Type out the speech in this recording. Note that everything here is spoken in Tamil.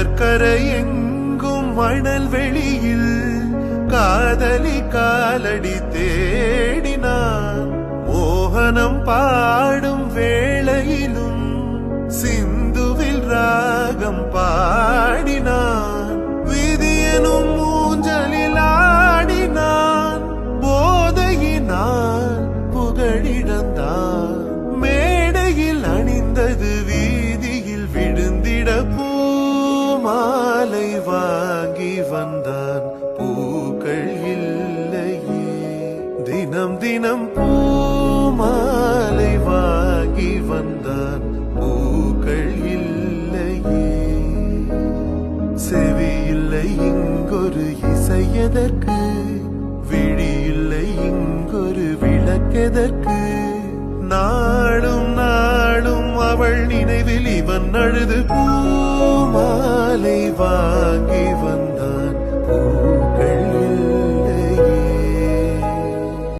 கடற்கரை எங்கும் மணல் வெளியில் காதலி காலடி தேடினான். மோகனம் பாடும் வேளையிலும் சிந்துவில் ராகம் பாடினான். விதியனும் மூஞ்சலில் ஆடினான். போதையினால் புகழிழந்தான். மேடையில் அணிந்தது வீதியில் விழுந்திட பூமாலை வாங்கி வந்தான். பூக்கள் இல்லையே. தினம் தினம் பூமாலை வாங்கி வந்தான். பூக்கள் இல்லையே. செவி இல்லை இங்கொரு இசையதற்கு, விழி இல்லை இங்கொரு விளக்கெதற்கு. நாளும் நாளும் அவள் நினைவில் இவன் அழுது